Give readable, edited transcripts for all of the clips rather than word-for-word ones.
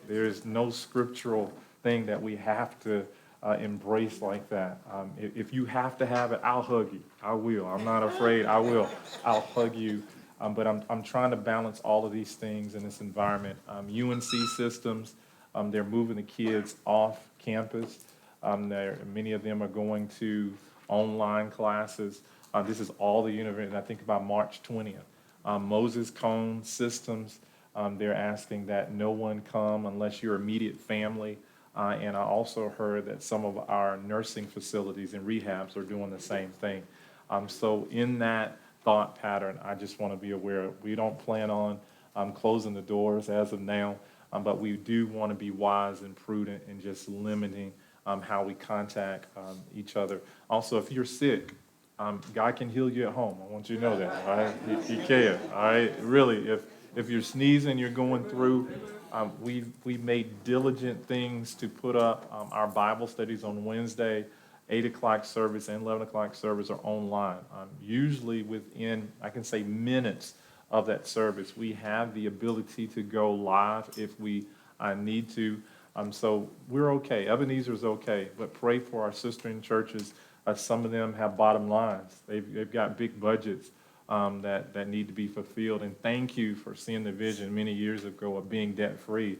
There is no scriptural thing that we have to embrace like that. If you have to have it, I'll hug you. I will. I'm not afraid. I will. I'll hug you. But I'm trying to balance all of these things in this environment. UNC systems, they're moving the kids off campus. Many of them are going to online classes. This is all the university. I think about March 20th. Moses Cone Systems, they're asking that no one come unless your immediate family. And I also heard that some of our nursing facilities and rehabs are doing the same thing. So in that thought pattern, I just want to be aware. We don't plan on closing the doors as of now, but we do want to be wise and prudent in just limiting how we contact each other. Also, if you're sick, God can heal you at home. I want you to know that, all right? He can, all right? Really, if you're sneezing, you're going through, we made diligent things to put up our Bible studies on Wednesday. 8 o'clock service and 11 o'clock service are online. Usually within, I can say, minutes of that service, we have the ability to go live if we need to. So we're okay. Ebenezer's okay, but pray for our sistering churches. Some of them have bottom lines. They've got big budgets that need to be fulfilled. And thank you for seeing the vision many years ago of being debt-free,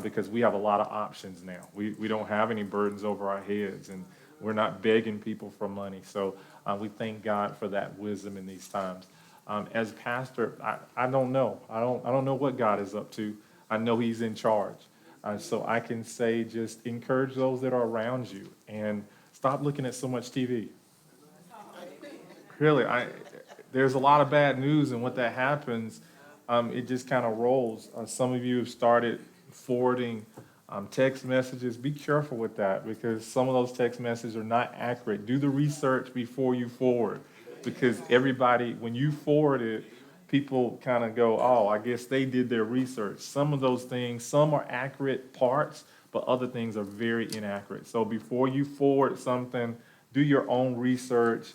because we have a lot of options now. We don't have any burdens over our heads, and we're not begging people for money. So we thank God for that wisdom in these times. As pastor, I don't know. I don't know what God is up to. I know He's in charge. So I can say, just encourage those that are around you and stop looking at so much TV. Really, there's a lot of bad news, and when that happens, it just kind of rolls. Some of you have started forwarding text messages. Be careful with that, because some of those text messages are not accurate. Do the research before you forward, because everybody, when you forward it, people kind of go, oh, I guess they did their research. Some of those things, some are accurate parts, but other things are very inaccurate. So before you forward something, do your own research.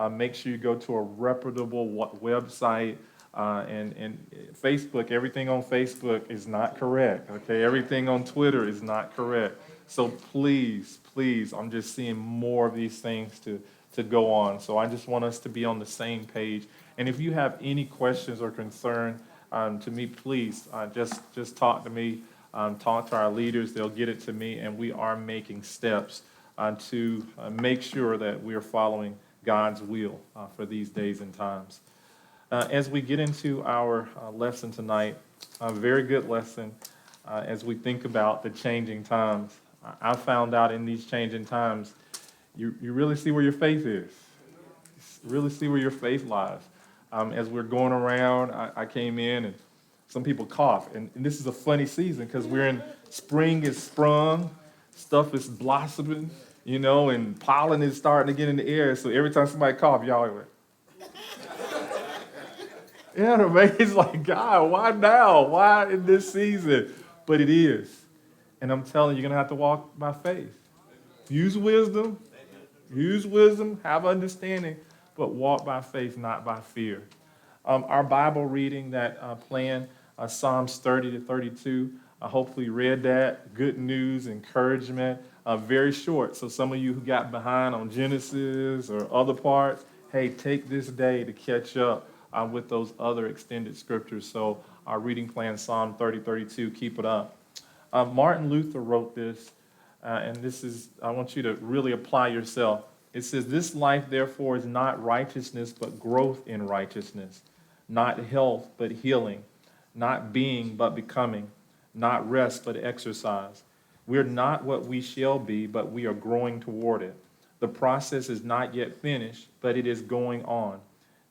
Make sure you go to a reputable website. And Facebook, everything on Facebook is not correct, okay? Everything on Twitter is not correct. So please, I'm just seeing more of these things to go on. So I just want us to be on the same page. And if you have any questions or concern to me, please just talk to me, talk to our leaders. They'll get it to me, and we are making steps to make sure that we are following God's will for these days and times. As we get into our lesson tonight, a very good lesson as we think about the changing times. I found out in these changing times, you really see where your faith is. Really see where your faith lies. As we're going around, I came in and some people cough. And this is a funny season because we're in spring is sprung, stuff is blossoming, and pollen is starting to get in the air. So every time somebody coughs, y'all are like, yeah, it's like, God, why now? Why in this season? But it is. And I'm telling you, you're going to have to walk by faith. Use wisdom, have understanding, but walk by faith, not by fear. Our Bible reading that plan, Psalms 30 to 32, I hopefully read that. Good news, encouragement, very short. So some of you who got behind on Genesis or other parts, hey, take this day to catch up with those other extended scriptures. So our reading plan, Psalm 30, 32, keep it up. Martin Luther wrote this, and this is, I want you to really apply yourself. It says, this life, therefore, is not righteousness, but growth in righteousness. Not health, but healing. Not being, but becoming. Not rest, but exercise. We're not what we shall be, but we are growing toward it. The process is not yet finished, but it is going on.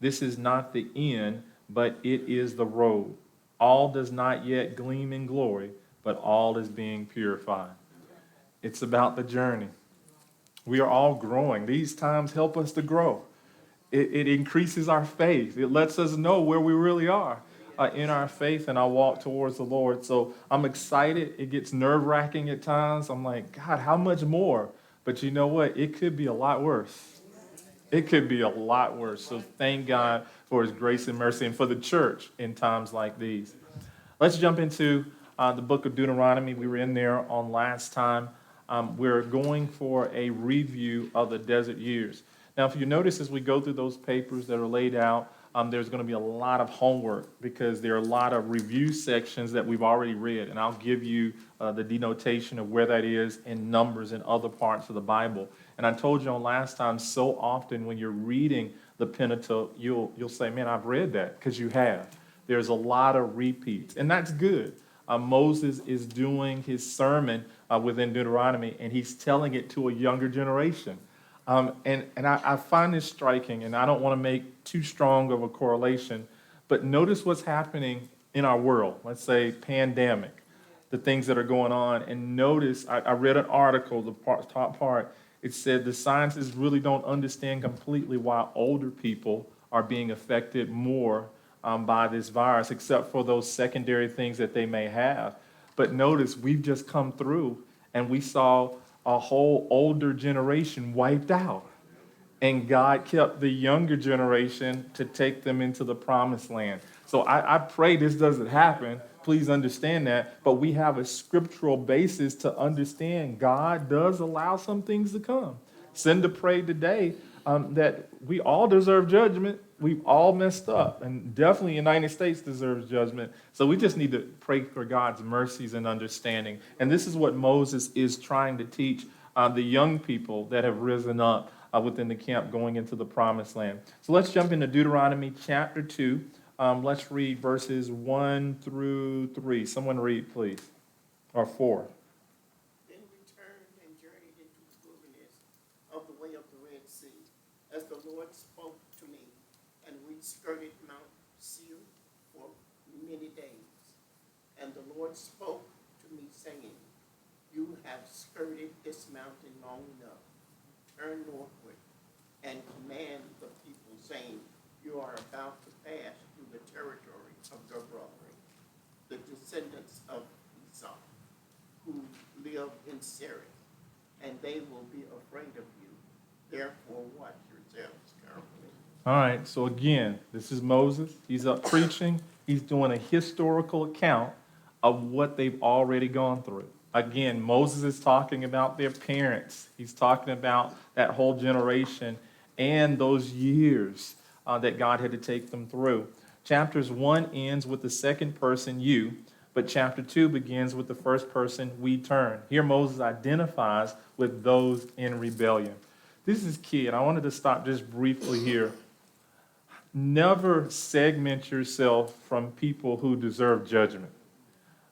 This is not the end, but it is the road. All does not yet gleam in glory, but all is being purified. It's about the journey. We are all growing. These times help us to grow. It increases our faith. It lets us know where we really are in our faith and our walk towards the Lord. So I'm excited. It gets nerve-wracking at times. I'm like, God, how much more? But you know what? It could be a lot worse. It could be a lot worse. So thank God for His grace and mercy and for the church in times like these. Let's jump into the book of Deuteronomy. We were in there on last time. We're going for a review of the desert years. Now, if you notice as we go through those papers that are laid out, there's going to be a lot of homework because there are a lot of review sections that we've already read, and I'll give you the denotation of where that is in Numbers and other parts of the Bible. And I told you on last time, so often when you're reading the Pentateuch, you'll say, man, I've read that, because you have. There's a lot of repeats, and that's good. Moses is doing his sermon within Deuteronomy, and he's telling it to a younger generation. And I find this striking, and I don't want to make too strong of a correlation, but notice what's happening in our world. Let's say pandemic, the things that are going on. And notice, I read an article, the top part, it said the scientists really don't understand completely why older people are being affected more by this virus, except for those secondary things that they may have. But notice, we've just come through, and we saw a whole older generation wiped out. And God kept the younger generation to take them into the promised land. So I pray this doesn't happen. Please understand that. But we have a scriptural basis to understand God does allow some things to come. Cinda prayed today that we all deserve judgment. We've all messed up. And definitely the United States deserves judgment. So we just need to pray for God's mercies and understanding. And this is what Moses is trying to teach the young people that have risen up within the camp going into the promised land. So let's jump into Deuteronomy chapter 2. Let's read verses 1 through 3. Someone read, please. Or 4. Then we turned and journeyed into the wilderness of the way of the Red Sea, as the Lord spoke to me, and we skirted Mount Seir for many days. And the Lord spoke to me, saying, you have skirted this mountain long enough. Turn northward and command the people, saying, you are about to pass through the territory of your brethren, the descendants of Esau, who live in Seir, and they will be afraid of you. Therefore, watch yourselves carefully. All right, so again, this is Moses. He's up preaching. He's doing a historical account of what they've already gone through. Again, Moses is talking about their parents. He's talking about that whole generation and those years that God had to take them through. Chapters 1 ends with the second person, you, but chapter 2 begins with the first person, we turn. Here Moses identifies with those in rebellion. This is key, and I wanted to stop just briefly here. Never segment yourself from people who deserve judgment.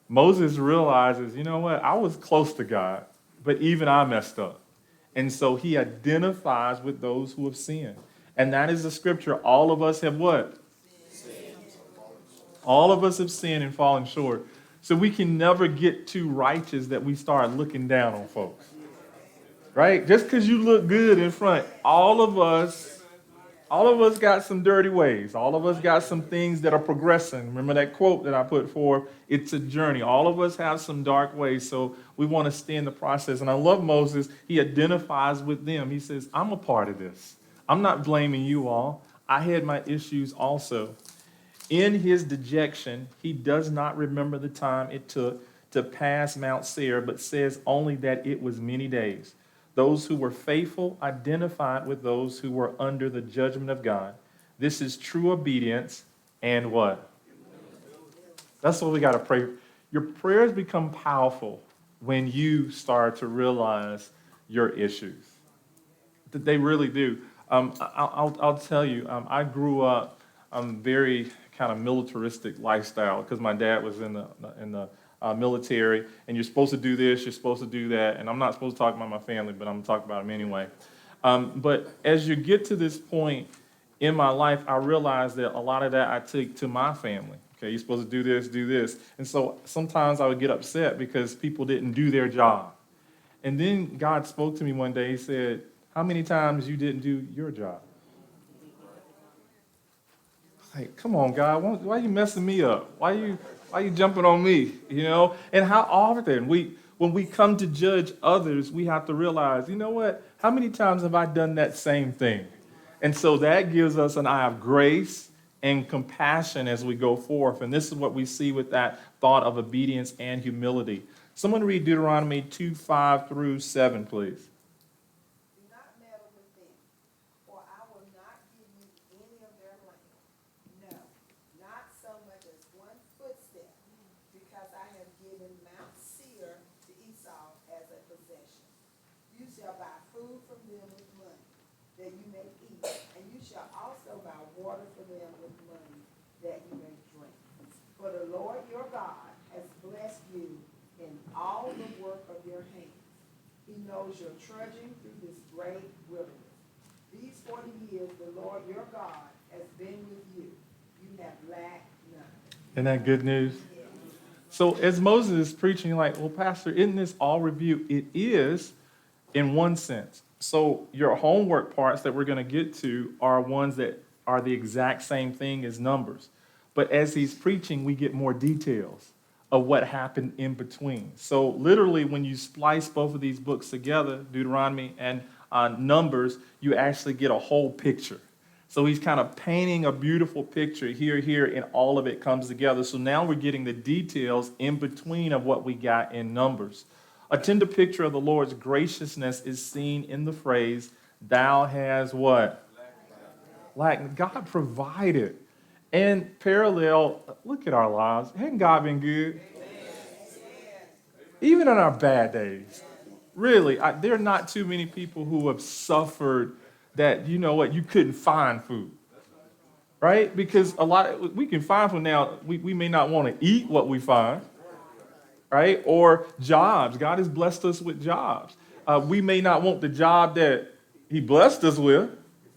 Moses realizes, you know what, I was close to God, but even I messed up. And so he identifies with those who have sinned. And that is the scripture. All of us have what? Sinned. All of us have sinned and fallen short. So we can never get too righteous that we start looking down on folks. Right? Just because you look good in front, all of us got some dirty ways. All of us got some things that are progressing. Remember that quote that I put forth? It's a journey. All of us have some dark ways, so we want to stay in the process. And I love Moses. He identifies with them. He says, I'm a part of this. I'm not blaming you all. I had my issues also. In his dejection, he does not remember the time it took to pass Mount Seir, but says only that it was many days. Those who were faithful identified with those who were under the judgment of God. This is true obedience and what? That's what we got to pray. Your prayers become powerful when you start to realize your issues. That they really do. I'll tell you, I grew up very kind of militaristic lifestyle because my dad was in the military, and you're supposed to do this, you're supposed to do that, and I'm not supposed to talk about my family, but I'm going to talk about them anyway. But as you get to this point in my life, I realized that a lot of that I took to my family. Okay, you're supposed to do this. And so sometimes I would get upset because people didn't do their job. And then God spoke to me one day. He said, how many times you didn't do your job? Like, come on, God, why are you messing me up? Why are you jumping on me? You know? And how often when we come to judge others, we have to realize, you know what? How many times have I done that same thing? And so that gives us an eye of grace, and compassion as we go forth. And this is what we see with that thought of obedience and humility. Someone read Deuteronomy 2:5-7, please. Do not meddle with them, for I will not give you any of their land. No, not so much as one footstep, because I have given Mount Seir to Esau as a possession. You shall buy food from them with money, that you may eat, and you shall also buy water for them with money, that you may drink. For the Lord your God has blessed you in all the work of your hands. He knows you're trudging through this great wilderness. These 40 years the Lord your God has been with you. You have lacked nothing. Isn't that good news? So as Moses is preaching, you're like, well, Pastor, isn't this all review? It is in one sense. So your homework parts that we're going to get to are ones that are the exact same thing as Numbers. But as he's preaching, we get more details of what happened in between. So literally, when you splice both of these books together, Deuteronomy and Numbers, you actually get a whole picture. So he's kind of painting a beautiful picture here, and all of it comes together. So now we're getting the details in between of what we got in Numbers. A tender picture of the Lord's graciousness is seen in the phrase, thou has what? Lack. God provided. And parallel, look at our lives. Hasn't God been good? Even on our bad days. Really, there are not too many people who have suffered that, you know what, you couldn't find food. Right? Because we can find food now. We may not want to eat what we find. Right? Or jobs. God has blessed us with jobs. We may not want the job that he blessed us with.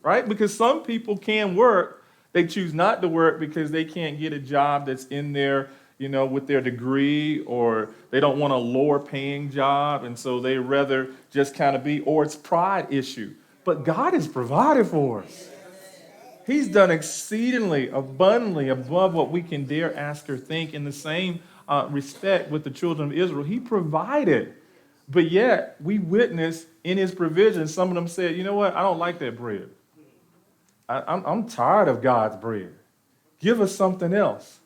Right? Because some people can work. They choose not to work because they can't get a job that's in there, with their degree, or they don't want a lower paying job, and so they rather just kind of or it's pride issue. But God has provided for us. He's done exceedingly, abundantly above what we can dare ask or think. In the same respect with the children of Israel, he provided. But yet, we witness in his provision, some of them said, you know what, I don't like that bread. I'm tired of God's bread. Give us something else.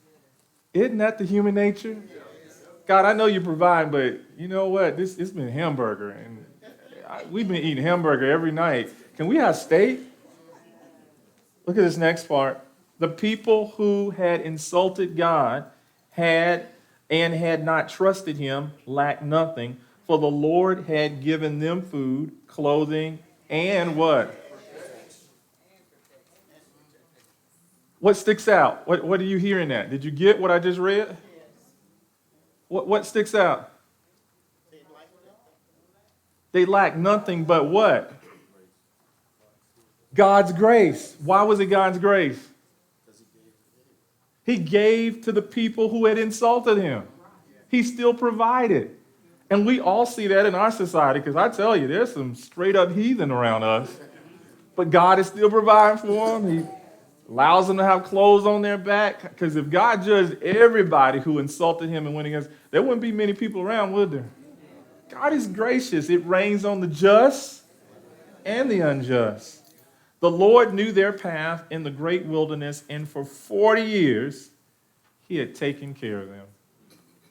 Isn't that the human nature? God, I know you provide, but you know what? It's been hamburger, and we've been eating hamburger every night. Can we have steak? Look at this next part. The people who had insulted God had not trusted him lacked nothing, for the Lord had given them food, clothing, and what? What sticks out? What are you hearing at? Did you get what I just read? What sticks out? They lack nothing but what? God's grace. Why was it God's grace? He gave to the people who had insulted him. He still provided. And we all see that in our society, because I tell you, there's some straight up heathen around us. But God is still providing for them. He allows them to have clothes on their back. Because if God judged everybody who insulted him and went against, there wouldn't be many people around, would there? God is gracious. It rains on the just and the unjust. The Lord knew their path in the great wilderness, and for 40 years, he had taken care of them.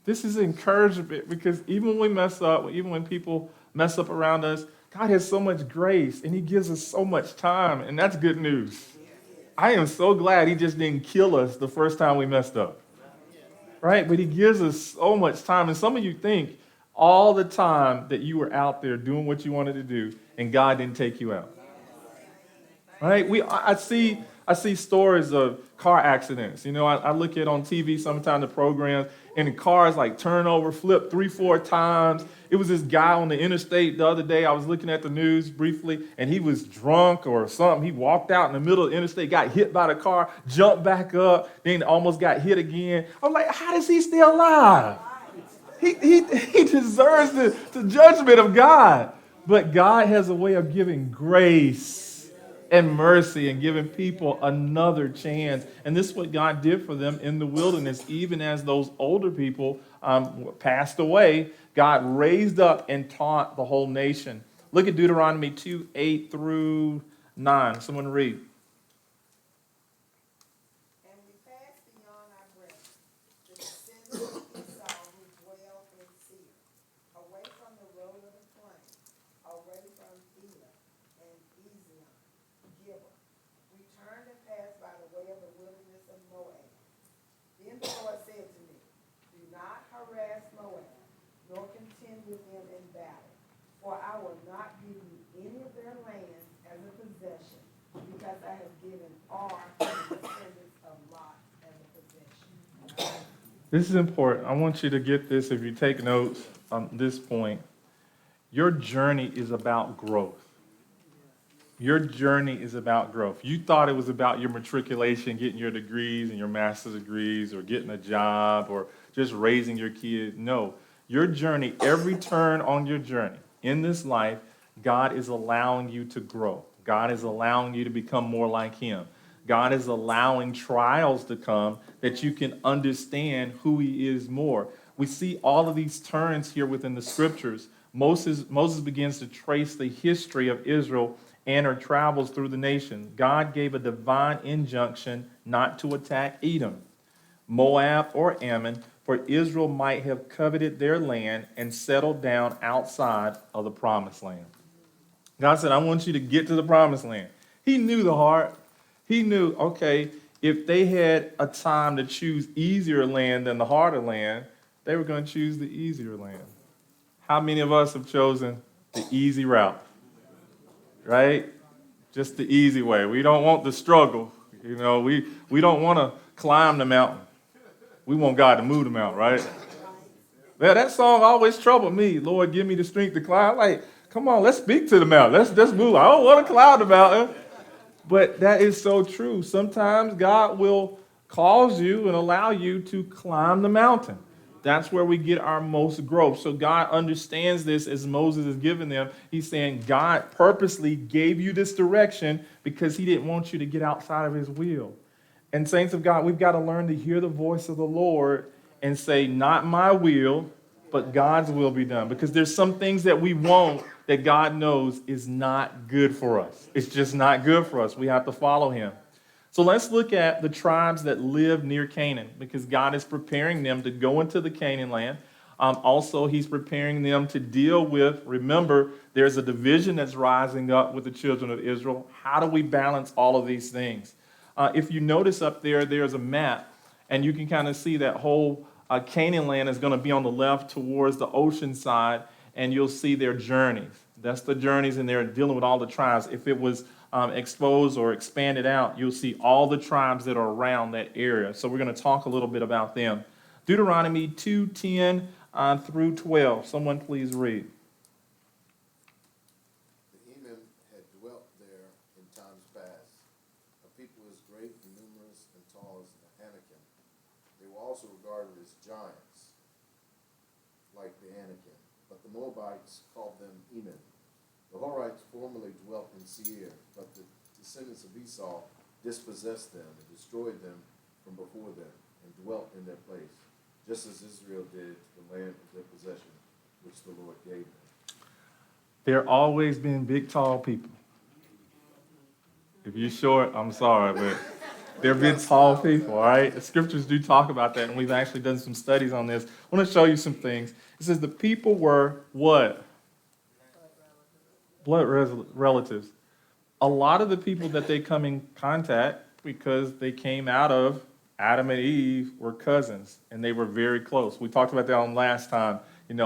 This is encouragement, because even when we mess up, even when people mess up around us, God has so much grace, and he gives us so much time, and that's good news. I am so glad he just didn't kill us the first time we messed up, right? But he gives us so much time, and some of you think all the time that you were out there doing what you wanted to do, and God didn't take you out, right? I see stories of car accidents. I look at on TV sometimes the programs, and the cars like turn over, flip 3-4 times. It was this guy on the interstate the other day. I was looking at the news briefly, and he was drunk or something. He walked out in the middle of the interstate, got hit by the car, jumped back up, then almost got hit again. I'm like, how is he still alive? He deserves the judgment of God. But God has a way of giving grace and mercy and giving people another chance. And this is what God did for them in the wilderness. Even as those older people passed away, God raised up and taught the whole nation. Look at Deuteronomy 2:8-9. Someone read. contend with them in battle. For I will not give you any of their land as a possession, because I have given Ar to the descendants of Lot as a possession. This is important. I want you to get this if you take notes on this point. Your journey is about growth. Your journey is about growth. You thought it was about your matriculation, getting your degrees and your master's degrees, or getting a job, or just raising your kids. No. Your journey, every turn on your journey in this life, God is allowing you to grow. God is allowing you to become more like Him. God is allowing trials to come that you can understand who He is more. We see all of these turns here within the scriptures. Moses begins to trace the history of Israel and her travels through the nation. God gave a divine injunction not to attack Edom, Moab, or Ammon, for Israel might have coveted their land and settled down outside of the promised land. God said, I want you to get to the promised land. He knew the heart. He knew, okay, if they had a time to choose easier land than the harder land, they were going to choose the easier land. How many of us have chosen the easy route? Right? Just the easy way. We don't want the struggle. You know, we don't want to climb the mountain. We want God to move the mountain, right? Yeah, that song always troubled me. Lord, give me the strength to climb. Like, come on, let's speak to the mountain. Let's move. I don't want to climb the mountain. But that is so true. Sometimes God will cause you and allow you to climb the mountain. That's where we get our most growth. So God understands this as Moses is giving them. He's saying God purposely gave you this direction because He didn't want you to get outside of His will. And saints of God, we've got to learn to hear the voice of the Lord and say, not my will, but God's will be done. Because there's some things that we want that God knows is not good for us. It's just not good for us. We have to follow Him. So let's look at the tribes that live near Canaan, because God is preparing them to go into the Canaan land. Also, He's preparing them to deal with, remember, there's a division that's rising up with the children of Israel. How do we balance all of these things? If you notice up there, there's a map, and you can kind of see that whole Canaan land is going to be on the left towards the ocean side, and you'll see their journeys. That's the journeys, and they're dealing with all the tribes. If it was exposed or expanded out, you'll see all the tribes that are around that area. So we're going to talk a little bit about them. Deuteronomy 2:10 through 12. Someone please read. The Eman had dwelt there in times past, a people as great and numerous and tall as the Anakim. They were also regarded as giants, like the Anakim. But the Moabites called them Eman. The Horites formerly dwelt in Seir, but the descendants of Esau dispossessed them and destroyed them from before them, and dwelt in their place, just as Israel did to the land of their possession, which the Lord gave them. There always been big, tall people. If you're short, I'm sorry, but there have been tall people, all right? The scriptures do talk about that, and we've actually done some studies on this. I want to show you some things. It says the people were what? Blood relatives. A lot of the people that they come in contact, because they came out of Adam and Eve, were cousins, and they were very close. We talked about that on last time,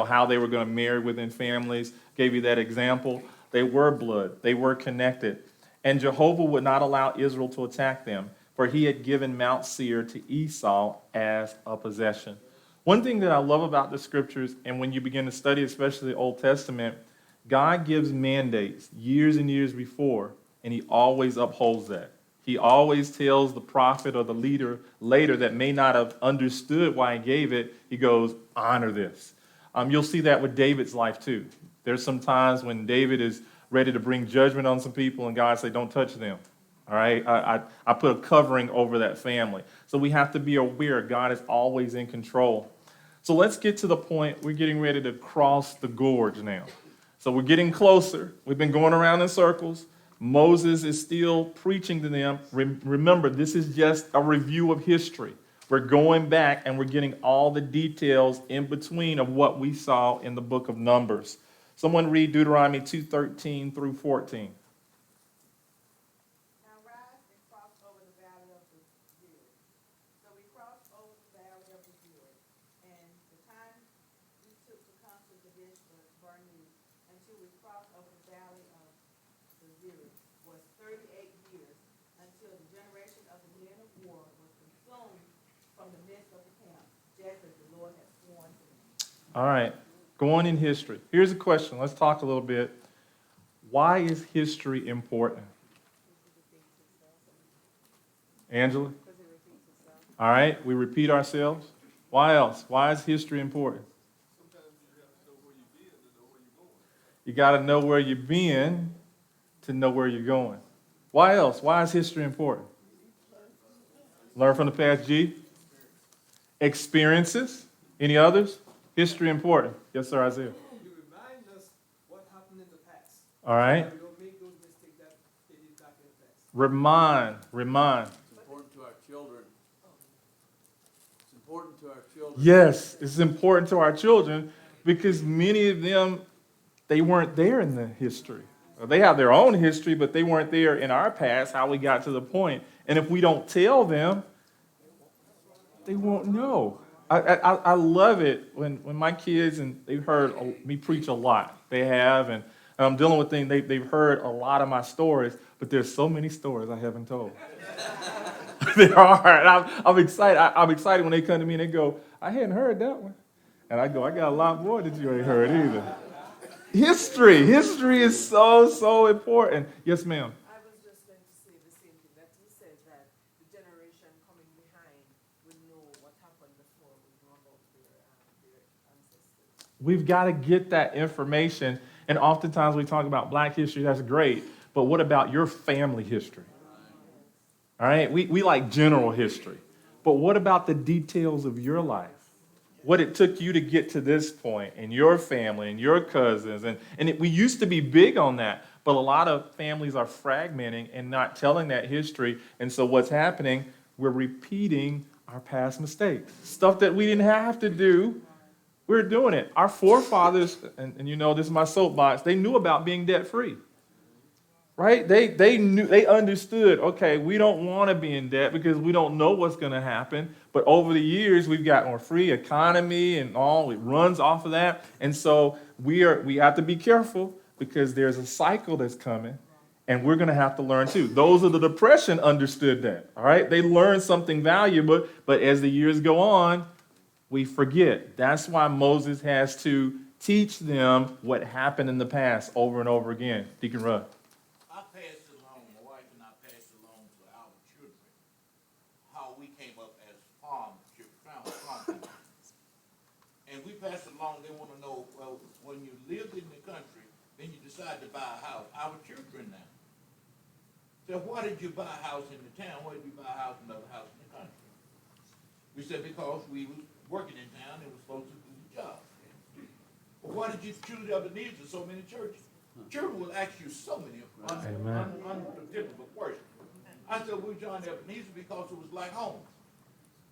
how they were going to marry within families. Gave you that example. They were blood. They were connected. And Jehovah would not allow Israel to attack them, for He had given Mount Seir to Esau as a possession. One thing that I love about the scriptures, and when you begin to study, especially the Old Testament, God gives mandates years and years before, and He always upholds that. He always tells the prophet or the leader later that may not have understood why He gave it, He goes, honor this. You'll see that with David's life too. There's some times when David is ready to bring judgment on some people, and God say, don't touch them. All right? I put a covering over that family. So we have to be aware God is always in control. So let's get to the point. We're getting ready to cross the gorge now. So we're getting closer. We've been going around in circles. Moses is still preaching to them. Remember, this is just a review of history. We're going back and we're getting all the details in between of what we saw in the book of Numbers. Someone read Deuteronomy 2:13 through 14. Now rise and cross over the valley of the Jordan. So we crossed over the valley of the Jordan, and the time we took to come to Kadesh Barney, until we crossed over the valley of the Zeri, was 38 years, until the generation of the men of war was consumed from the midst of the camp, just as the Lord had sworn to them. All right, going in history. Here's a question. Let's talk a little bit. Why is history important? Angela? All right, we repeat ourselves. Why else? Why is history important? You got to know where you've been to know where you're going. Why else? Why is history important? Learn from the past, G. Experiences. Any others? History important. Yes, sir, Isaiah. You remind us what happened in the past. All right. So we don't make those mistakes that they did back in the past. Remind. It's important to our children. It's important to our children. Yes, it's important to our children because many of them, they weren't there in the history. They have their own history, but they weren't there in our past, how we got to the point. And if we don't tell them, they won't know. I love it when my kids, and they've heard me preach a lot. They have, and I'm dealing with things, they've heard a lot of my stories, but there's so many stories I haven't told. There are, and I'm excited. I'm excited when they come to me and they go, I hadn't heard that one. And I go, I got a lot more that you ain't heard either. History is so important. Yes, ma'am. I was just going to say the same thing that you said, that the generation coming behind will know what happened before, will know about their ancestors. We've got to get that information. And oftentimes we talk about black history, that's great. But what about your family history? All right, we like general history. But what about the details of your life? What it took you to get to this point, and your family, and your cousins. We used to be big on that. But a lot of families are fragmenting and not telling that history. And so what's happening, we're repeating our past mistakes. Stuff that we didn't have to do, we're doing it. Our forefathers, and you know this is my soapbox, they knew about being debt-free. Right? They knew, they understood, okay, we don't want to be in debt because we don't know what's going to happen. But over the years, we've got more free economy and all. It runs off of that. And so we have to be careful because there's a cycle that's coming, and we're going to have to learn too. Those of the Depression understood that. All right? They learned something valuable, but as the years go on, we forget. That's why Moses has to teach them what happened in the past over and over again. Deacon Rudd. I passed along, my wife and I passed along to our children how we came up as farm people. And we passed along, they want to know, well, when you lived in the country, then you decided to buy a house. Our children now. So why did you buy a house in the town? Why did you buy a house, another house in the country? We said because we was working in town and was supposed to do the job. But why did you choose Ebenezer so many churches? Children will ask you so many difficult questions. I said we joined Ebenezer because it was like home.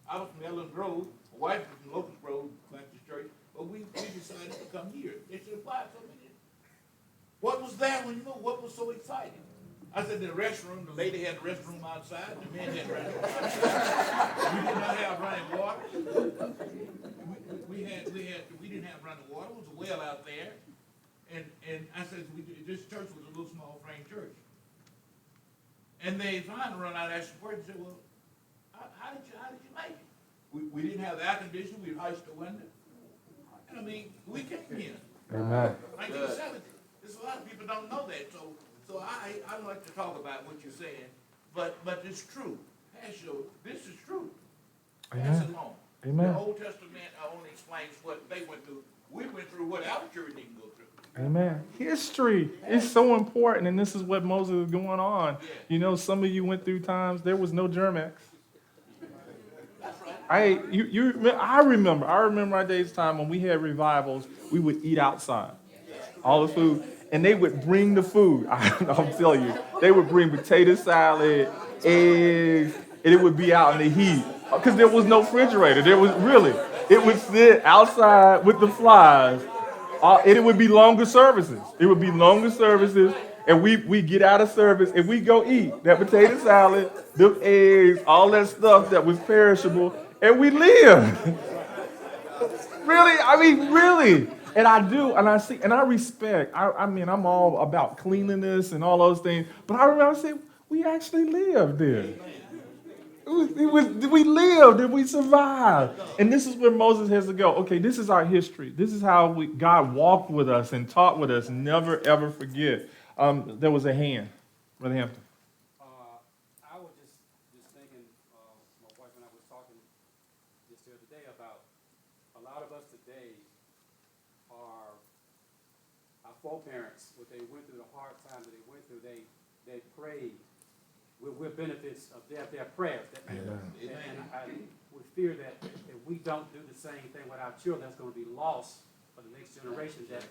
I was from Ellen Grove, my wife was from Locust Grove Baptist Church, but we decided to come here. They said, why so many? What was there when you know what was so exciting? I said the restroom, the lady had the restroom outside, the men had the restroom outside. We did not have running water. We didn't have running water. It was a well out there. And I said, this church was a little small frame church. And they finally run out of action for it and said, well, how did you make it? We didn't have the air conditioning, we hushed the window. And I mean, we came here. Amen. 1970. There's a lot of people don't know that. So I like to talk about what you're saying, but it's true. Pastor, this is true. Pass it along. Amen. The Old Testament only explains what they went through. We went through what our children didn't go through. Amen. History is so important, and this is what Moses is going on. Yeah. You know, some of you went through times there was no Germex. That's right. I remember our days time when we had revivals, we would eat outside. All the food. And they would bring the food. I'm telling you, they would bring potato salad, eggs, and it would be out in the heat. Because there was no refrigerator. It would sit outside with the flies. And it would be longer services. And we get out of service and we go eat that potato salad, the eggs, all that stuff that was perishable, and we live. Really. And I do, and I see, and I respect. I mean, I'm all about cleanliness and all those things. But I remember I said, we actually lived there. We lived and we survived. And this is where Moses has to go. Okay, this is our history. This is how God walked with us and taught with us. Never, ever forget. There was a hand. Brother Hampton. I was just thinking, my wife and I was talking just the other day about a lot of us today are our foreparents, what they went through, the hard times that they went through, they prayed. We're benefits of their prayers. And I would fear that if we don't do the same thing with our children, that's going to be lost for the next generation that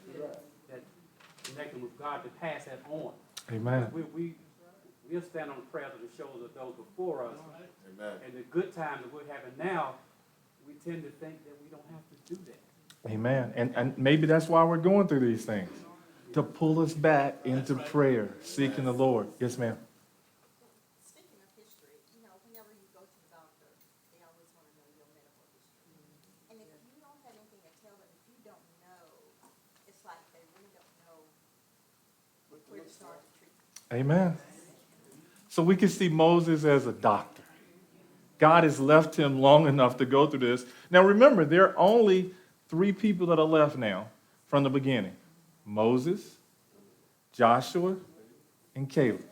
connecting with God to pass that on. Amen. We'll stand on the prayers of the shoulders of those before us. Amen. And the good times that we're having now, we tend to think that we don't have to do that. Amen. And maybe that's why we're going through these things. To pull us back into prayer, seeking the Lord. Yes, ma'am. Speaking of history, whenever you go to the doctor, they always want to know your medical history. And if you don't have anything to tell them, if you don't know, it's like they really don't know where to start the treatment. Amen. So we can see Moses as a doctor. God has left him long enough to go through this. Now remember, there are only 3 people that are left now from the beginning. Moses, Joshua, and Caleb.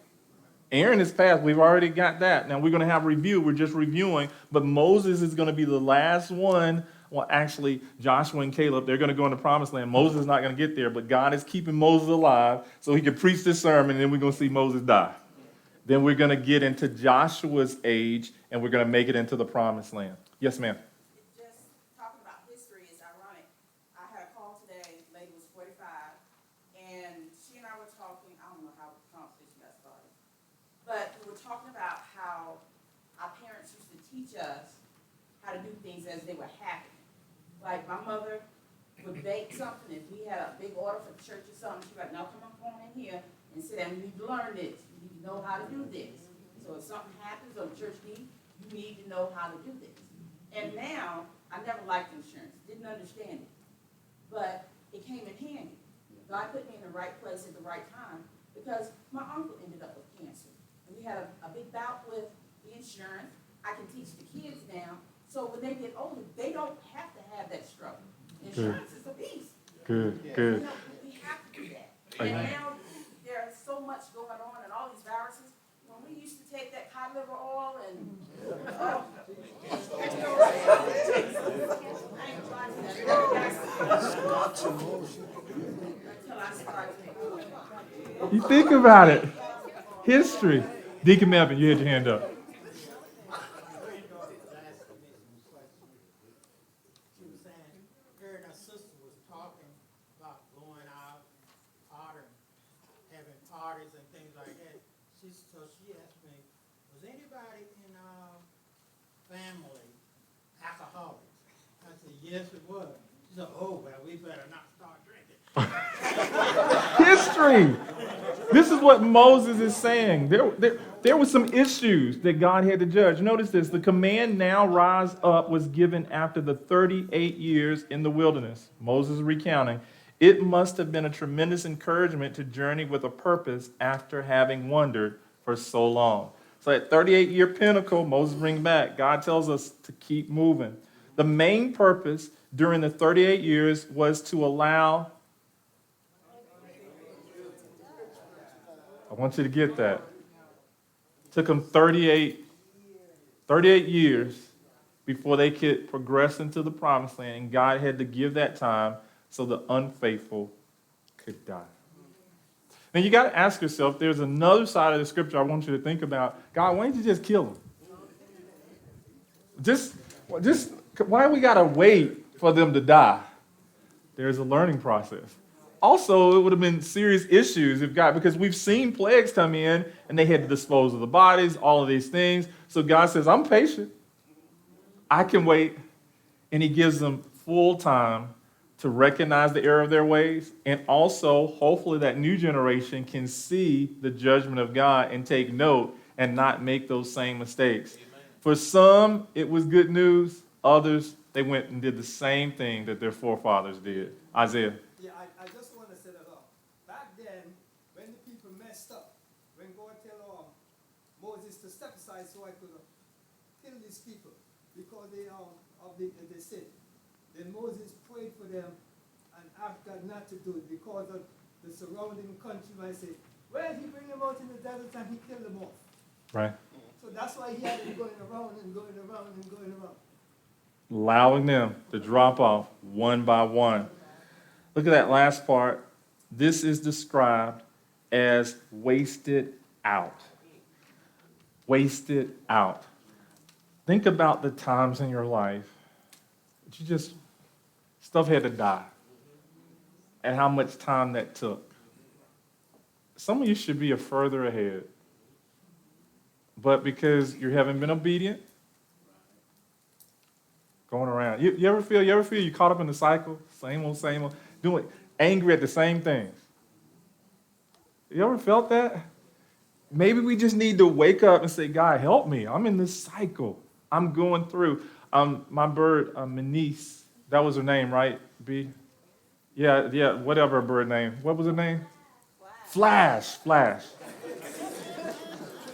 Aaron is passed. We've already got that. Now we're going to have review. We're just reviewing. But Moses is going to be the last one. Well, actually, Joshua and Caleb, they're going to go in the promised land. Moses is not going to get there, but God is keeping Moses alive so he can preach this sermon, and then we're going to see Moses die. Then we're going to get into Joshua's age, and we're going to make it into the promised land. Yes, ma'am. Just talking about history is ironic. I had a call today, the lady was 45, and she and I were talking, I don't know how the conversation got started, but we were talking about how our parents used to teach us how to do things as they were happening. Like my mother would bake something, if we had a big order for the church or something, she'd be like, now come on in here and sit down, you need to learn this, you need to know how to do this. So if something happens or the church needs, you need to know how to do this. And now, I never liked insurance, didn't understand it, but it came in handy. God put me in the right place at the right time because my uncle ended up with cancer. And we had a big bout with the insurance. I can teach the kids now, so when they get older, they don't have to have that struggle. Insurance is a beast. Good, good. We have to do that. Amen. And now there's so much going on and all these viruses. When we used to take that cod liver oil and You think about it. History. Deacon Melvin, you had your hand up. She was saying, her and her sister was talking about going out, partying, having parties and things like that. So she asked me, was anybody in our family alcoholics? I said, yes, it was. She said, oh, well, we better not start drinking. History. This is what Moses is saying. There were some issues that God had to judge. Notice this. The command, now rise up, was given after the 38 years in the wilderness. Moses is recounting. It must have been a tremendous encouragement to journey with a purpose after having wandered for so long. So at 38-year pinnacle, Moses brings back. God tells us to keep moving. The main purpose during the 38 years was to allow... I want you to get that. It took them 38 years before they could progress into the promised land, and God had to give that time so the unfaithful could die. Now you got to ask yourself, there's another side of the scripture I want you to think about. God, why didn't you just kill them? Just why we got to wait for them to die? There's a learning process. Also, it would have been serious issues if God, because we've seen plagues come in and they had to dispose of the bodies, all of these things. So God says, I'm patient. I can wait. And he gives them full time to recognize the error of their ways. And also, hopefully, that new generation can see the judgment of God and take note and not make those same mistakes. Amen. For some, it was good news. Others, they went and did the same thing that their forefathers did. Isaiah. Yeah, I just want to say that back then, when the people messed up, when God tell Moses to step aside so I could kill these people because they of the sin, then Moses prayed for them and asked God not to do it because of the surrounding country might say, well, he bring them out in the desert and he killed them off. Right. So that's why he had them going around and going around and going around. Allowing them to drop off one by one. Look at that last part. This is described as wasted out. Wasted out. Think about the times in your life that stuff had to die, and how much time that took. Some of you should be further ahead, but because you haven't been obedient, going around. You ever feel you caught up in the cycle? Same old, doing angry at the same things. You ever felt that? Maybe we just need to wake up and say, God, help me. I'm in this cycle. I'm going through. My bird, Manice, that was her name, right? B? Yeah, whatever her bird name. What was her name? Flash.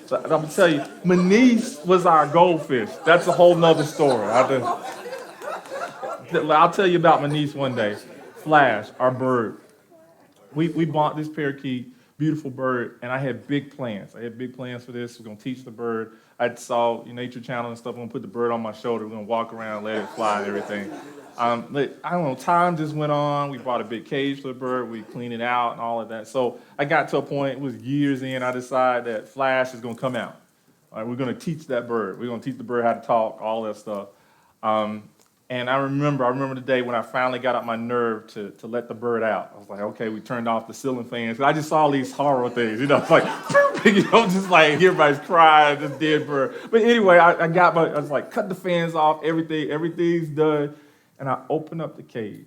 So I'm going to tell you, Manice was our goldfish. That's a whole nother story. I'll tell you about Manice one day. Flash, our bird. We bought this parakeet, beautiful bird, and I had big plans. I had big plans for this. We're going to teach the bird. I saw Nature Channel and stuff. I'm going to put the bird on my shoulder. We're going to walk around, let it fly and everything. But I don't know, time just went on. We bought a big cage for the bird. We cleaned it out and all of that. So I got to a point, it was years in, I decided that Flash is going to come out. All right, we're going to teach that bird. We're going to teach the bird how to talk, all that stuff. And I remember the day when I finally got up my nerve to let the bird out. I was like, okay, we turned off the ceiling fans. I just saw all these horrible things, it's like, just like everybody's crying, this dead bird. But anyway, I was like, cut the fans off, everything's done. And I opened up the cage,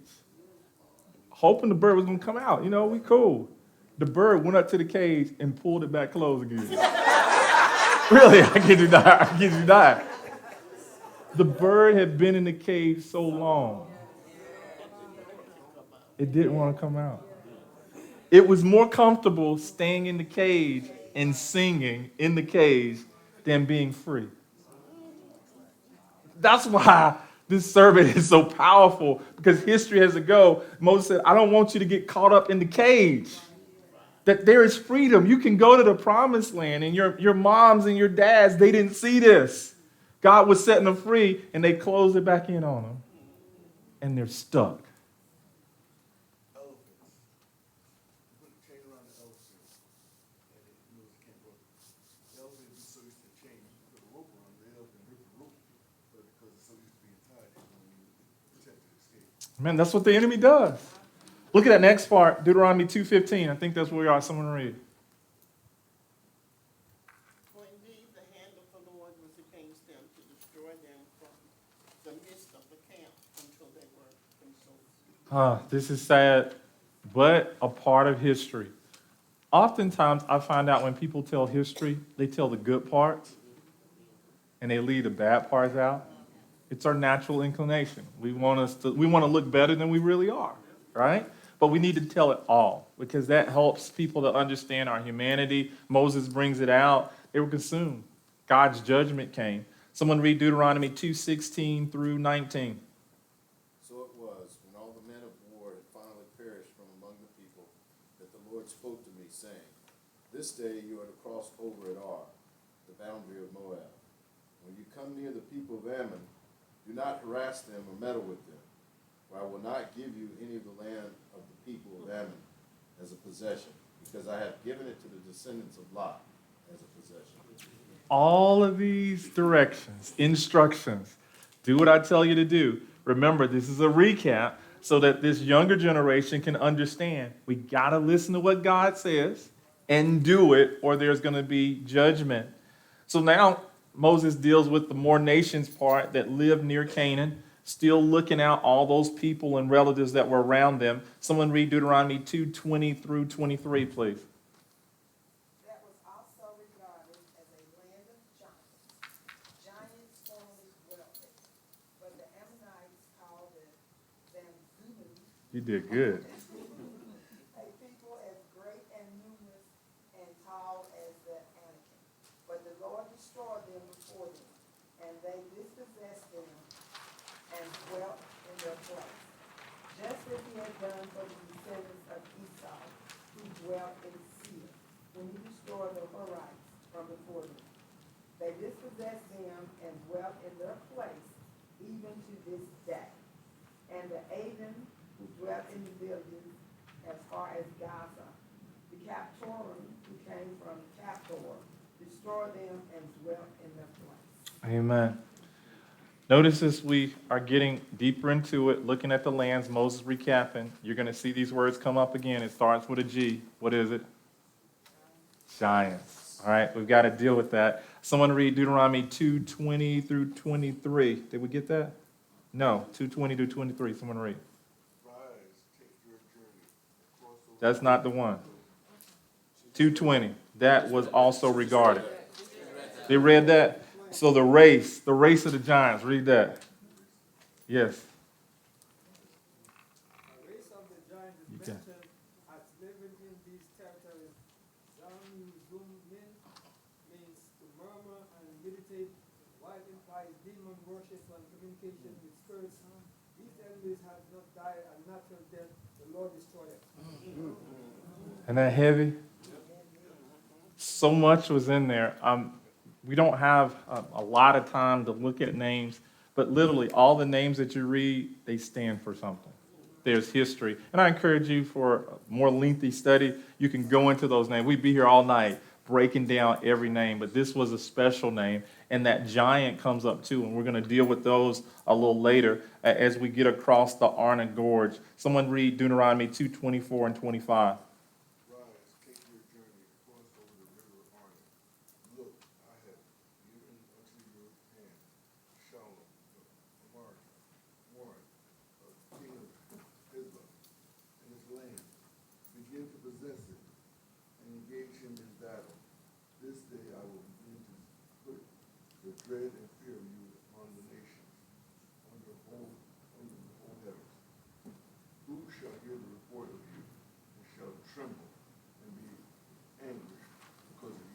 hoping the bird was gonna come out. We cool. The bird went up to the cage and pulled it back closed again. Really, I kid you not. The bird had been in the cage so long, it didn't want to come out. It was more comfortable staying in the cage and singing in the cage than being free. That's why this sermon is so powerful, because history has to go. Moses said, I don't want you to get caught up in the cage. That there is freedom. You can go to the promised land, and your moms and your dads, they didn't see this. God was setting them free, and they closed it back in on them, and they're stuck. Man, that's what the enemy does. Look at that next part, Deuteronomy 2:15. I think that's where we are. Someone read. For indeed the hand of the Lord was against them to destroy them from the midst of the camp until they were consumed. This is sad, but a part of history. Oftentimes, I find out when people tell history, they tell the good parts, and they leave the bad parts out. It's our natural inclination. We want to look better than we really are, right? But we need to tell it all, because that helps people to understand our humanity. Moses brings it out. They were consumed. God's judgment came. Someone read Deuteronomy 2:16 through 19. So it was, when all the men of war had finally perished from among the people, that the Lord spoke to me, saying, This day you are to cross over at Ar, the boundary of Moab. When you come near the people of Ammon, do not harass them or meddle with them, for I will not give you any of the land of the people of Ammon as a possession, because I have given it to the descendants of Lot as a possession. All of these directions, instructions, do what I tell you to do. Remember, this is a recap so that this younger generation can understand. We got to listen to what God says and do it, or there's going to be judgment. So now Moses deals with the more nations part that lived near Canaan, still looking out all those people and relatives that were around them. Someone read Deuteronomy 2:20 through 23, please. That was also regarded as a land of giants. Giants formerly dwelt there, but the Ammonites called it Zamzumu You did good. A people as great and numerous and tall as the Anakim. But the Lord destroyed them before them, and they dispossessed them and dwelt in their place. Just as he had done for the descendants of Esau, who dwelt in Seir, when he destroyed the Horites from before them. They dispossessed them and dwelt in their place, even to this day. And the Aden, who dwelt in the villages as far as Gaza, the Captorim, who came from Captor, destroyed them and dwelt in their place. Amen. Notice as we are getting deeper into it, looking at the lands, Moses recapping, you're going to see these words come up again. It starts with a G. What is it? Giants. All right, we've got to deal with that. Someone read Deuteronomy 2:20 through 23. Did we get that? No, 2:20 to 23. Someone read. Rise, take your journey across the That's not the one. 2:20. That was also regarded. They read that? So the race of the giants. Read that. Yes. The race of the giants is You got it. mentioned as living in these territories. Zoom means to murmur and meditate, while implies demon worship and communication with spirits. These enemies have not died a natural death. The Lord destroyed them. Isn't that heavy? So much was in there. We don't have a lot of time to look at names, but literally all the names that you read, they stand for something. There's history. And I encourage you for a more lengthy study, you can go into those names. We'd be here all night breaking down every name, but this was a special name, and that giant comes up too, and we're going to deal with those a little later as we get across the Arna Gorge. Someone read Deuteronomy 2:24 and 25. Rise, take your journey across over the river Arnon. Look, I have given unto your hand Shalom, Amar, Warren, king of Hezbollah, and his land. Begin to possess it and engage him in battle. This day I will begin to put the dread and fear of you upon the nations, on the whole heavens. Who shall hear the report of you and shall tremble and be angry because of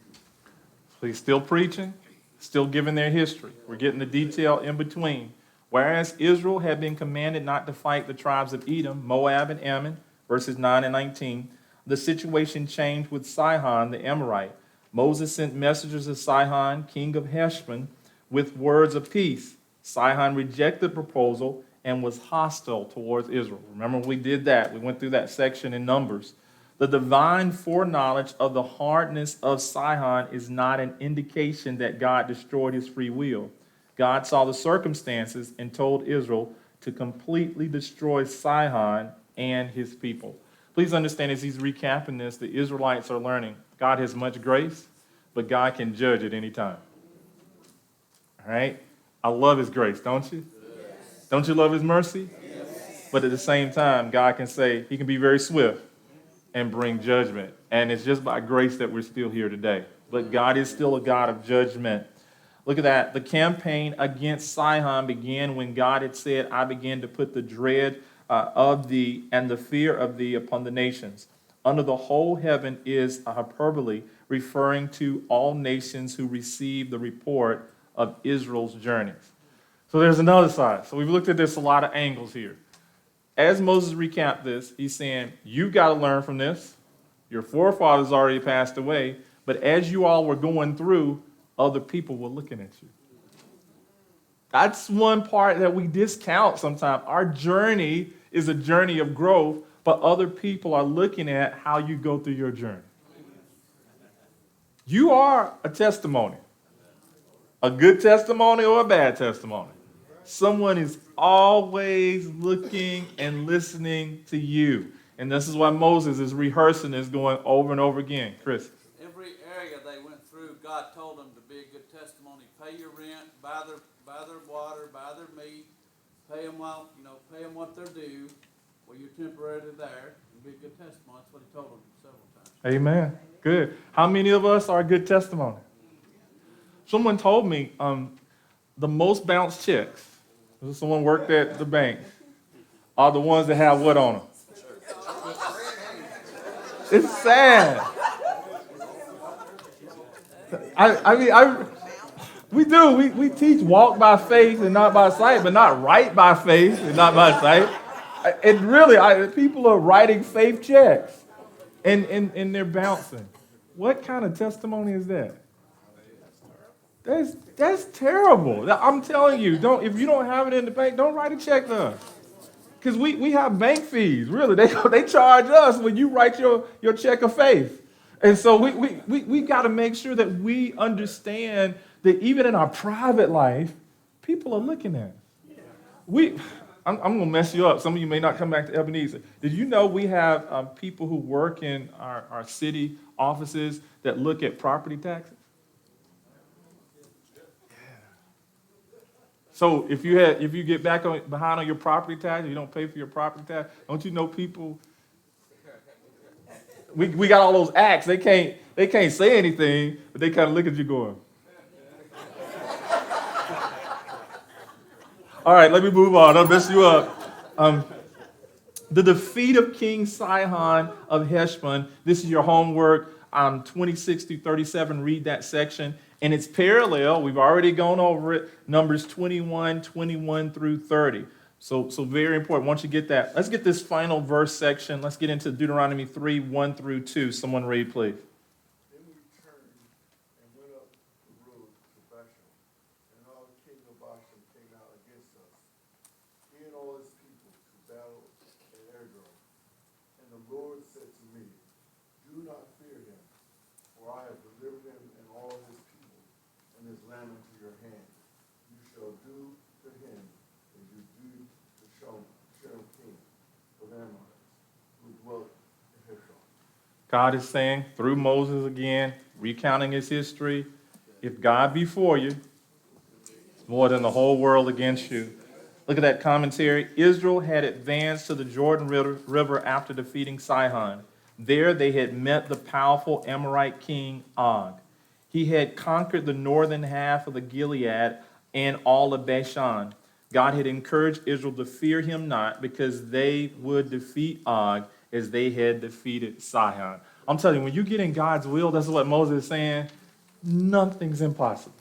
you? He's still preaching, still giving their history. We're getting the detail in between. Whereas Israel had been commanded not to fight the tribes of Edom, Moab, and Ammon, verses 9 and 19, the situation changed with Sihon the Amorite. Moses sent messengers to Sihon, king of Heshbon, with words of peace. Sihon rejected the proposal and was hostile towards Israel. Remember, we did that. We went through that section in Numbers. The divine foreknowledge of the hardness of Sihon is not an indication that God destroyed his free will. God saw the circumstances and told Israel to completely destroy Sihon and his people. Please understand, as he's recapping this, the Israelites are learning God has much grace, but God can judge at any time. All right? I love his grace, don't you? Yes. Don't you love his mercy? Yes. But at the same time, God can say, he can be very swift and bring judgment. And it's just by grace that we're still here today. But God is still a God of judgment. Look at that. The campaign against Sihon began when God had said, I began to put the dread of thee and the fear of thee upon the nations. Under the whole heaven is a hyperbole referring to all nations who receive the report of Israel's journeys. So there's another side. So we've looked at this a lot of angles here. As Moses recapped this, he's saying, you got to learn from this. Your forefathers already passed away, but as you all were going through, other people were looking at you. That's one part that we discount sometimes. Our journey is a journey of growth, but other people are looking at how you go through your journey. You are a testimony. A good testimony or a bad testimony. Someone is always looking and listening to you. And this is why Moses is rehearsing this, going over and over again. Chris. Every area they went through, God told them to be a good testimony. Pay your rent, buy their water, buy their meat, pay them what they're due while you're temporarily there, and be a good testimony. That's what he told them several times. Amen. Good. How many of us are a good testimony? Someone told me the most bounced checks. Someone worked at the bank. are the ones that have what on them? It's sad. We do. We teach walk by faith and not by sight, but not write by faith and not by sight. And really, people are writing faith checks, and they're bouncing. What kind of testimony is that? That's terrible. I'm telling you, if you don't have it in the bank, don't write a check to us. Because we have bank fees, really. They charge us when you write your check of faith. And so we got to make sure that we understand that even in our private life, people are looking at us. I'm going to mess you up. Some of you may not come back to Ebenezer. Did you know we have people who work in our city offices that look at property taxes? So if you get behind on your property tax, you don't pay for your property tax, don't you know people? We got all those acts. They can't say anything, but they kind of look at you going. All right, let me move on. I'll mess you up. The defeat of King Sihon of Heshbon. This is your homework. 26 through 37. Read that section. And it's parallel. We've already gone over it. Numbers 21 through 30. So very important. Once you get that, let's get this final verse section. Let's get into Deuteronomy 3, 1 through 2. Someone read, please. Then we turned and went up the road to Bashan, and all the king of Bashan came out against us, he and all his people, to battle at Edrei. And the Lord said to me, do not fear him, for I have delivered him and all his people and his land into your hand. You shall do to him as you do to Shalom king of Ammonites, who dwelt in Hebron. God is saying through Moses again, recounting his history, if God be for you, it's more than the whole world against you. Look at that commentary. Israel had advanced to the Jordan River after defeating Sihon. There they had met the powerful Amorite king Og. He had conquered the northern half of the Gilead and all of Bashan. God had encouraged Israel to fear him not, because they would defeat Og as they had defeated Sihon. I'm telling you, when you get in God's will, that's what Moses is saying, nothing's impossible.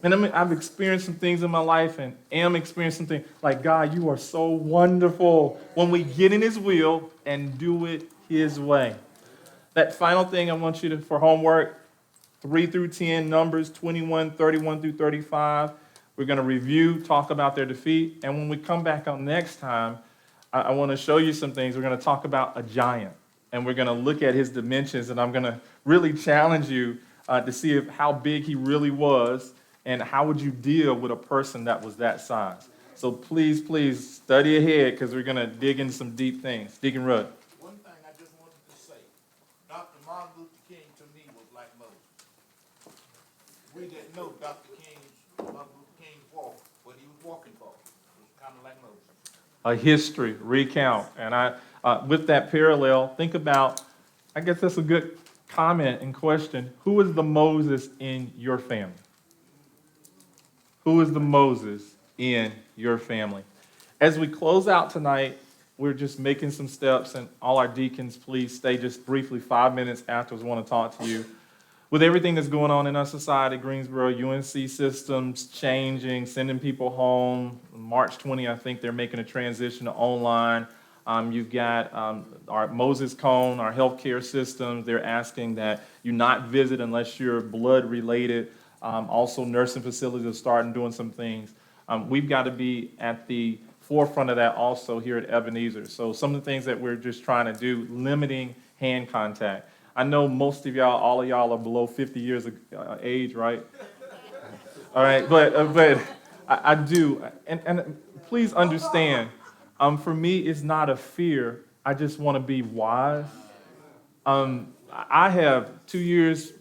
And I've experienced some things in my life and am experiencing things like, God, you are so wonderful when we get in his will and do it his way. That final thing I want you to, for homework, 3 through 10, Numbers 21, 31 through 35. We're going to review, talk about their defeat. And when we come back on next time, I want to show you some things. We're going to talk about a giant. And we're going to look at his dimensions. And I'm going to really challenge you to see how big he really was. And how would you deal with a person that was that size? So please study ahead, because we're going to dig into some deep things. Deacon Rudd. One thing I just wanted to say, Dr. Martin Luther King to me was like Moses. We didn't know Martin Luther King's walk, but he was walking for it. It was kind of like Moses. A history, recount. And with that parallel, think about, I guess that's a good comment and question. Who is the Moses in your family? Who is the Moses in your family? As we close out tonight, we're just making some steps, and all our deacons, please stay just briefly 5 minutes afterwards. I want to talk to you. With everything that's going on in our society, Greensboro, UNC systems changing, sending people home. March 20, I think they're making a transition to online. You've got our Moses Cone, our healthcare systems. They're asking that you not visit unless you're blood related. Also, nursing facilities are starting doing some things. We've got to be at the forefront of that also here at Ebenezer. So some of the things that we're just trying to do, limiting hand contact. I know most of y'all, all of y'all are below 50 years of age, right? All right, but I do. And please understand, for me, it's not a fear. I just want to be wise. I have 2 years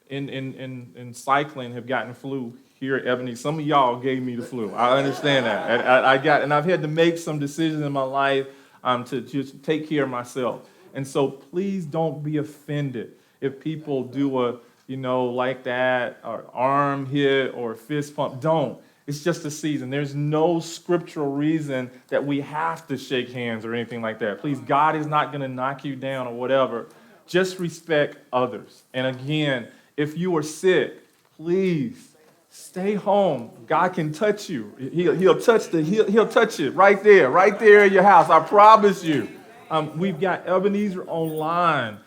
in cycling have gotten flu here at Ebenezer. Some of y'all gave me the flu. I understand that. And I've had to make some decisions in my life to just take care of myself. And so please don't be offended if people do like that, or arm hit or fist pump. Don't. It's just a season. There's no scriptural reason that we have to shake hands or anything like that. Please, God is not going to knock you down or whatever. Just respect others. And again, if you are sick, please stay home. God can touch you. He'll touch it right there in your house. I promise you. We've got Ebenezer online.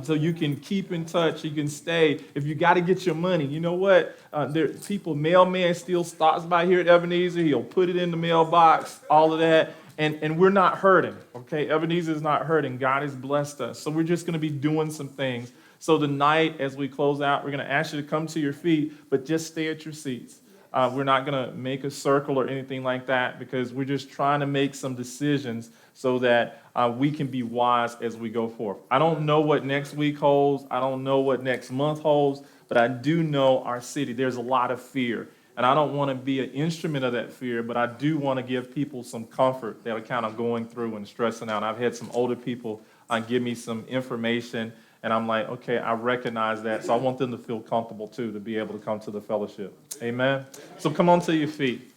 So you can keep in touch, you can stay. If you got to get your money, you know what? Mailman still stops by here at Ebenezer. He'll put it in the mailbox, all of that. And we're not hurting, okay? Ebenezer is not hurting. God has blessed us. So we're just going to be doing some things. So tonight, as we close out, we're going to ask you to come to your feet, but just stay at your seats. We're not going to make a circle or anything like that because we're just trying to make some decisions so that we can be wise as we go forth. I don't know what next week holds. I don't know what next month holds, but I do know our city. There's a lot of fear, and I don't want to be an instrument of that fear, but I do want to give people some comfort that are kind of going through and stressing out. I've had some older people give me some information, and I'm like, okay, I recognize that, so I want them to feel comfortable, too, to be able to come to the fellowship. Amen? So come on to your feet.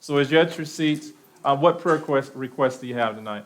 So as you're at your seats, what prayer request do you have tonight?